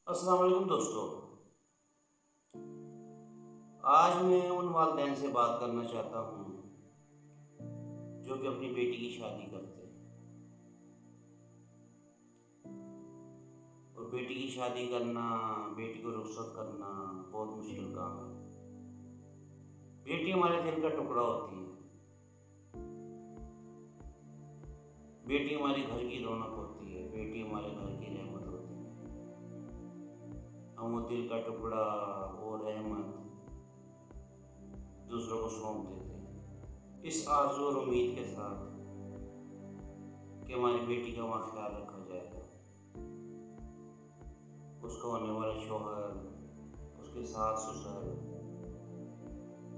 السلام علیکم دوستو، آج میں ان والدین سے بات کرنا چاہتا ہوں جو کہ اپنی بیٹی کی شادی کرتے ہیں۔ اور بیٹی کی شادی کرنا، بیٹی کو رخصت کرنا بہت مشکل کام ہے۔ بیٹی ہمارے دل کا ٹکڑا ہوتی ہے، بیٹی ہمارے گھر کی رونق ہوتی ہے، بیٹی ہمارے گھر کی رحمت ہوتی ہے۔ ہم وہ دل کا ٹکڑا، وہ رحمت دوسروں کو سونپ دیتے ہیں، اس آرزو اور امید کے ساتھ کہ ہماری بیٹی کا وہاں خیال رکھا جائے گا، اس کا ہونے والا شوہر، اس کے ساس سسر،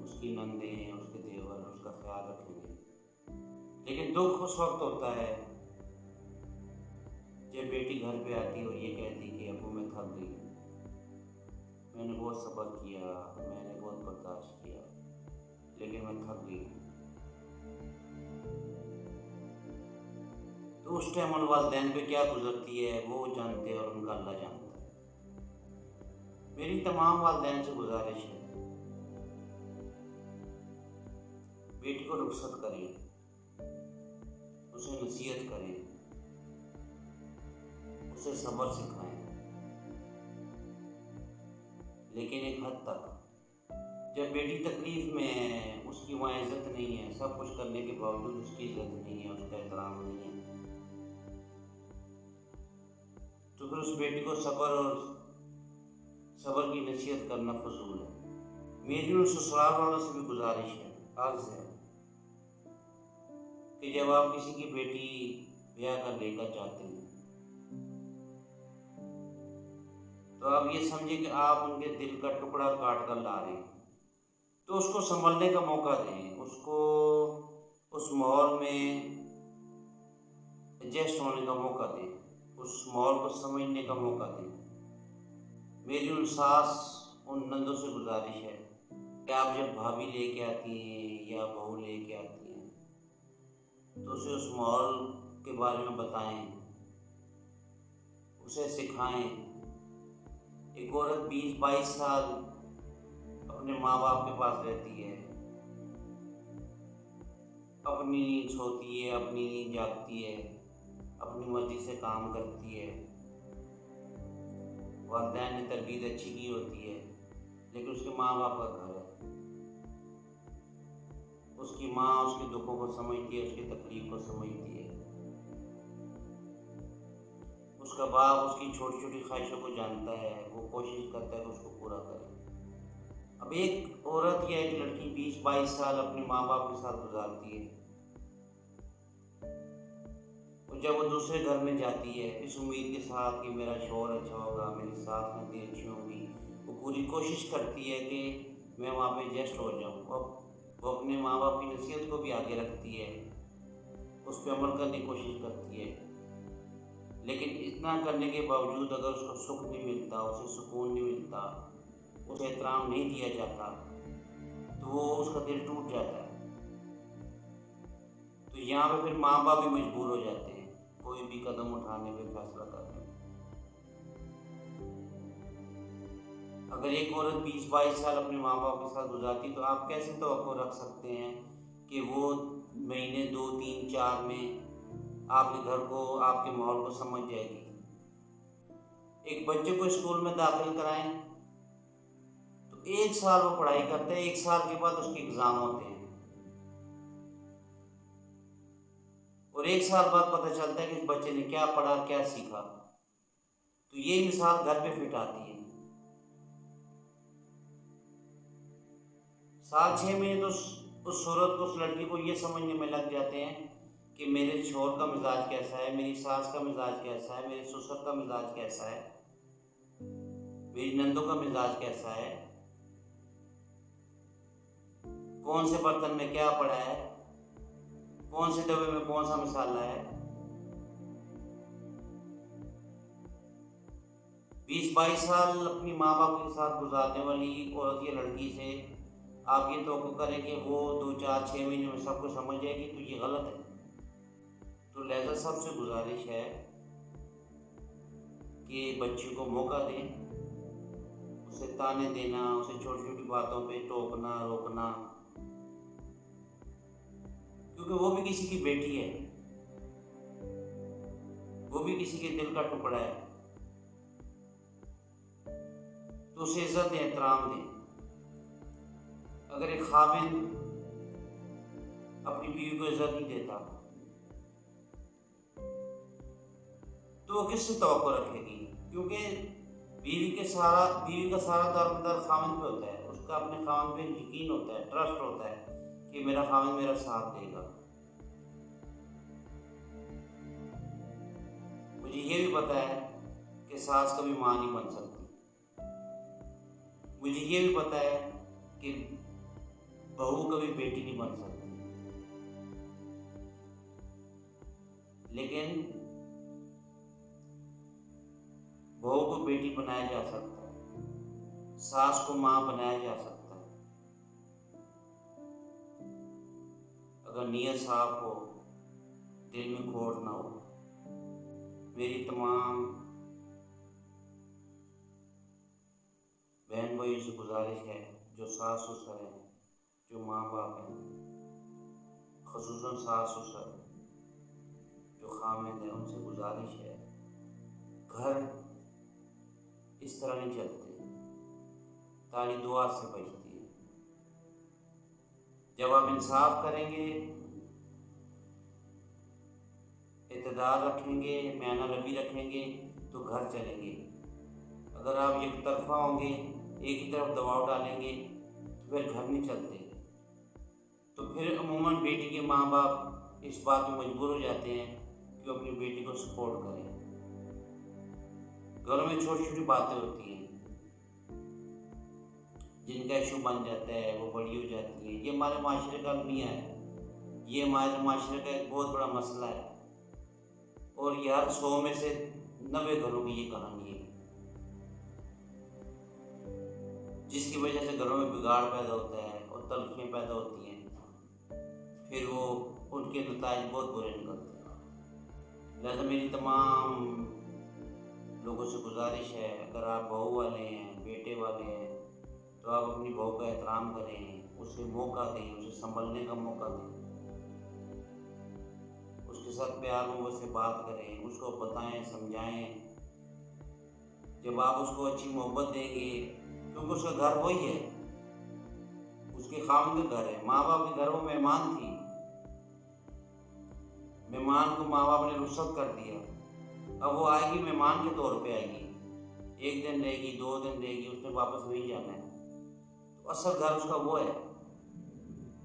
اس کی نندیں، اس کے دیور اس کا خیال رکھیں گے۔ لیکن دکھ اس وقت ہوتا ہے جب بیٹی گھر پہ آتی اور یہ کہتی کہ ابو میں تھک گئی، میں نے بہت صبر کیا، میں نے بہت برداشت کیا، لیکن میں تھک گئی۔ تو اس ٹائم ان والدین پہ کیا گزرتی ہے وہ جانتے ہیں، اور ان کا اللہ جانتا ہے۔ میری تمام والدین سے گزارش ہے، بیٹی کو رخصت کریں، اسے نصیحت کریں، اسے صبر سکھائیں، لیکن ایک حد تک۔ جب بیٹی تکلیف میں ہے، اس کی وہاں عزت نہیں ہے، سب کچھ کرنے کے باوجود اس کی عزت نہیں ہے، اس کا احترام نہیں ہے، تو پھر اس بیٹی کو صبر کی نصیحت کرنا فضول ہے۔ میری ان سسرال والوں سے بھی گزارش ہے، عرض ہے کہ جب آپ کسی کی بیٹی بیاہ کر لے کر جاتے ہیں تو آپ یہ سمجھیں کہ آپ ان کے دل کا ٹکڑا کاٹ کر لا رہے ہیں، تو اس کو سنبھلنے کا موقع دیں، اس کو اس ماحول میں ایڈجسٹ ہونے کا موقع دیں، اس ماحول کو سمجھنے کا موقع دیں۔ میری ان ساس، ان نندوں سے گزارش ہے کہ آپ جب بھابھی لے کے آتی ہیں یا بہو لے کے آتی ہیں تو اسے اس ماحول کے بارے میں بتائیں، اسے سکھائیں۔ ایک عورت 20-22 سال اپنے ماں باپ کے پاس رہتی ہے، اپنی نیند سوتی ہے، اپنی نیند جاگتی ہے، اپنی مرضی سے کام کرتی ہے، والدین نے تربیت اچھی کی ہوتی ہے، لیکن اس کے ماں باپ کا گھر ہے۔ اس کی ماں اس کے دکھوں کو سمجھتی ہے، اس کی تکلیف کو سمجھتی ہے، اس کا باپ اس کی چھوٹی چھوٹی خواہشوں کو جانتا ہے، وہ کوشش کرتا ہے کہ اس کو پورا کرے۔ اب ایک عورت یا ایک لڑکی 20-22 سال اپنے ماں باپ کے ساتھ گزارتی ہے، اور جب وہ دوسرے گھر میں جاتی ہے اس امید کے ساتھ کہ میرا شوہر اچھا ہوگا، میری ساس نندیں اچھی ہوں گی، وہ پوری کوشش کرتی ہے کہ میں وہاں پہ ایڈجسٹ ہو جاؤں، وہ اپنے ماں باپ کی نصیحت کو بھی آگے رکھتی ہے، اس پہ عمل کرنے کی کوشش کرتی ہے، لیکن اتنا کرنے کے باوجود اگر اس کو سکھ نہیں ملتا، اسے سکون نہیں ملتا، اسے احترام نہیں دیا جاتا، تو وہ اس کا دل ٹوٹ جاتا ہے۔ تو یہاں پہ پھر ماں باپ بھی مجبور ہو جاتے ہیں کوئی بھی قدم اٹھانے پہ، فیصلہ کرنے پہ۔ اگر ایک عورت 20-22 سال اپنے ماں باپ کے ساتھ گزارتی تو آپ کیسے توقع رکھ سکتے ہیں کہ وہ مہینے 2-3-4 میں آپ کے گھر کو، آپ کے ماحول کو سمجھ جائے گی؟ ایک بچے کو اسکول میں داخل کرائیں تو 1 سال وہ پڑھائی کرتا ہے، 1 سال کے بعد اس کے ایگزام ہوتے ہیں، اور 1 سال بعد پتہ چلتا ہے کہ اس بچے نے کیا پڑھا، کیا سیکھا۔ تو یہ مثال گھر پہ فٹ آتی ہے۔ سال 6 مہینے تو اس صورت کو، اس لڑکی کو یہ سمجھنے میں لگ جاتے ہیں کہ میرے شوہر کا مزاج کیسا ہے، میری ساس کا مزاج کیسا ہے، میرے سسر کا مزاج کیسا ہے، میری نندوں کا مزاج کیسا ہے، کون سے برتن میں کیا پڑا ہے، کون سے ڈبے میں کون سا مسالہ ہے۔ 20-22 سال اپنی ماں باپ کے ساتھ گزارنے والی عورت یا لڑکی سے آپ یہ توقع کریں کہ وہ 2-4-6 مہینے میں سب کو سمجھ جائے گی، تو یہ غلط ہے۔ تو لہذا سب سے گزارش ہے کہ بچی کو موقع دیں، اسے تانے دینا، اسے چھوٹی چھوٹی باتوں پہ ٹوکنا روکنا، کیونکہ وہ بھی کسی کی بیٹی ہے، وہ بھی کسی کے دل کا ٹکڑا ہے، تو اسے عزت دیں، احترام دیں۔ اگر ایک خاوند اپنی بیوی کو عزت نہیں دیتا تو وہ کس سے توقع رکھے گی؟ کیونکہ بیوی کا سارا دار خاوند پہ ہوتا ہے، اس کا اپنے خاوند پہ یقین ہوتا ہے، ٹرسٹ ہوتا ہے کہ میرا خاوند میرا ساتھ دے گا۔ مجھے یہ بھی پتا ہے کہ ساس کبھی ماں نہیں بن سکتی، مجھے یہ بھی پتا ہے کہ بہو کبھی بیٹی نہیں بن سکتی، لیکن بہو کو بیٹی بنایا جا سکتا ہے، ساس کو ماں بنایا جا سکتا ہے، اگر نیت صاف ہو، دل میں کھوٹ نہ ہو۔ میری تمام بہن بھائیوں سے گزارش ہے، جو ساس سسر ہیں، جو ماں باپ ہیں، خصوصاً ساس سسر جو خاوند ہیں، ان سے گزارش ہے، گھر اس طرح نہیں چلتے، تالی دعا سے بجتی ہے۔ جب آپ انصاف کریں گے، اعتدال رکھیں گے، میانہ روی رکھیں گے تو گھر چلیں گے۔ اگر آپ یک طرفہ ہوں گے، ایک ہی طرف دباؤ ڈالیں گے تو پھر گھر نہیں چلتے۔ تو پھر عموماً بیٹی کے ماں باپ اس بات میں مجبور ہو جاتے ہیں کہ وہ اپنی بیٹی کو سپورٹ کریں۔ گھروں میں چھوٹی چھوٹی باتیں ہوتی ہیں جن کا ایشو بن جاتا ہے، وہ بڑی ہو جاتی ہیں۔ یہ ہمارے معاشرے کا المیہ ہے، یہ ہمارے معاشرے کا ایک بہت بڑا مسئلہ ہے، اور یہ ہر 100 میں سے 90 گھروں کی یہ کہانی ہے، جس کی وجہ سے گھروں میں بگاڑ پیدا ہوتا ہے اور تلخیاں پیدا ہوتی ہیں، پھر وہ ان کے نتائج بہت برے نکلتے ہیں۔ لہذا میری تمام لوگوں سے گزارش ہے، اگر آپ بہو والے ہیں، بیٹے والے ہیں، تو آپ اپنی بہو کا احترام کریں، اسے موقع دیں، اسے سنبھلنے کا موقع دیں، اس کے ساتھ پیار محبت سے بات کریں، اس کو بتائیں، سمجھائیں۔ جب آپ اس کو اچھی محبت دیں گے، کیونکہ اس کا گھر وہی ہے، اس کے خاوند کا گھر ہے، ماں باپ کے گھر وہ مہمان تھی، مہمان کو ماں باپ نے رخصت کر دیا، اب وہ آئے گی مہمان کے طور پہ آئے گی، 1 دن رہے گی، 2 دن رہے گی، اس نے واپس نہیں جانا ہے، تو اصل گھر اس کا وہ ہے۔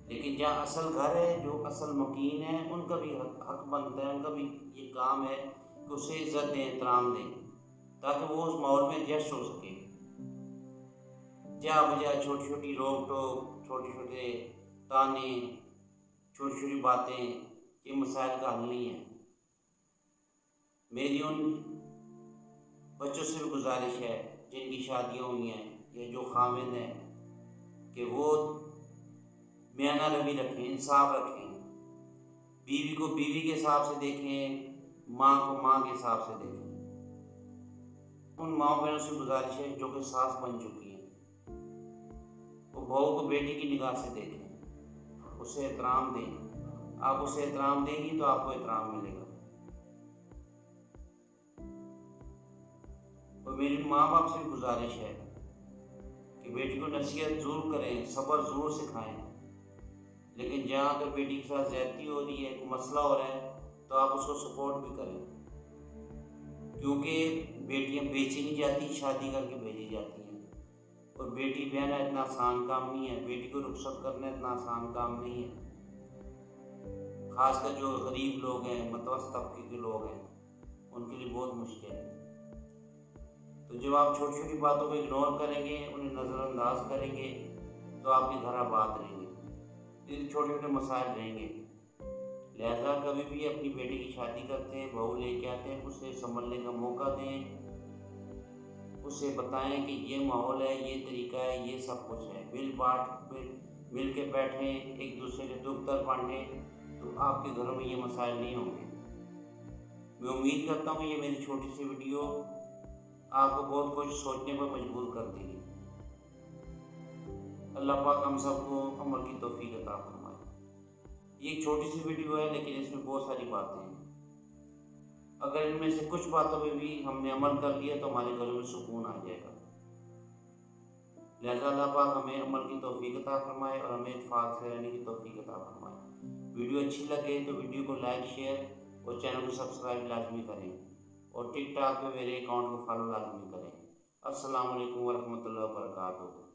لیکن جہاں اصل گھر ہے، جو اصل مکین ہے، ان کا بھی حق بنتا ہے، ان کا بھی یہ کام ہے کہ اسے عزت دیں، احترام دیں، تاکہ وہ اس ماحول میں ایڈجسٹ ہو سکے۔ جہاں بجا چھوٹی چھوٹی روک ٹوک، چھوٹے چھوٹے تانے، چھوٹی چھوٹی باتیں، یہ مسائل کا حل نہیں ہے۔ میری ان بچوں سے بھی گزارش ہے جن کی شادیاں ہوئی ہیں یا جو خاوند ہیں، کہ وہ میانہ روی رکھیں، انصاف رکھیں، بیوی کو بیوی کے حساب سے دیکھیں، ماں کو ماں کے حساب سے دیکھیں۔ ان ماں بہنوں سے گزارش ہے جو کہ ساس بن چکی ہیں، وہ بہو کو بیٹی کی نگاہ سے دیکھیں، اسے احترام دیں۔ آپ اسے احترام دیں گی تو آپ کو احترام ملے گا۔ اور میری ماں باپ سے بھی گزارش ہے کہ بیٹی کو نصیحت ضرور کریں، صبر ضرور سکھائیں، لیکن جہاں اگر بیٹی کے ساتھ زیادتی ہو رہی ہے، کوئی مسئلہ ہو رہا ہے، تو آپ اس کو سپورٹ بھی کریں، کیونکہ بیٹیاں بیچی نہیں جاتی، شادی کر کے بھیجی جاتی ہیں، اور بیٹی بہنا اتنا آسان کام نہیں ہے، بیٹی کو رخصت کرنا اتنا آسان کام نہیں ہے، خاص کر جو غریب لوگ ہیں، متوسط طبقے کے لوگ ہیں، ان کے لیے بہت مشکل ہے۔ تو جب آپ چھوٹی چھوٹی باتوں کو اگنور کریں گے، انہیں نظر انداز کریں گے، تو آپ کے گھر آباد رہیں گے، یہ چھوٹے چھوٹے مسائل رہیں گے۔ لہذا کبھی بھی اپنی بیٹی کی شادی کرتے ہیں، بہو لے کے آتے ہیں، اسے سنبھلنے کا موقع دیں، اسے بتائیں کہ یہ ماحول ہے، یہ طریقہ ہے، یہ سب کچھ ہے، مل کے بیٹھیں، ایک دوسرے کے دکھ درد بانٹیں، تو آپ کے گھروں میں یہ مسائل نہیں ہوں گے۔ میں امید کرتا ہوں کہ یہ میری چھوٹی سی ویڈیو آپ کو بہت کچھ سوچنے پر مجبور کر دے گی۔ اللہ پاک ہم سب کو عمل کی توفیق عطا فرمائے۔ یہ ایک چھوٹی سی ویڈیو ہے لیکن اس میں بہت ساری باتیں ہیں۔ اگر ان میں سے کچھ باتوں پہ بھی ہم نے عمل کر لیا تو ہمارے گھروں میں سکون آ جائے گا۔ لہٰذا اللہ پاک ہمیں عمل کی توفیق عطا فرمائے اور ہمیں اتفاق سے رہنے کی توفیق عطا فرمائے۔ ویڈیو اچھی لگے تو ویڈیو کو لائک، شیئر اور چینل کو سبسکرائب لازمی کریں، اور ٹک ٹاک پہ میرے اکاؤنٹ کو فالو لازمی کریں۔ السلام علیکم ورحمۃ اللہ وبرکاتہ۔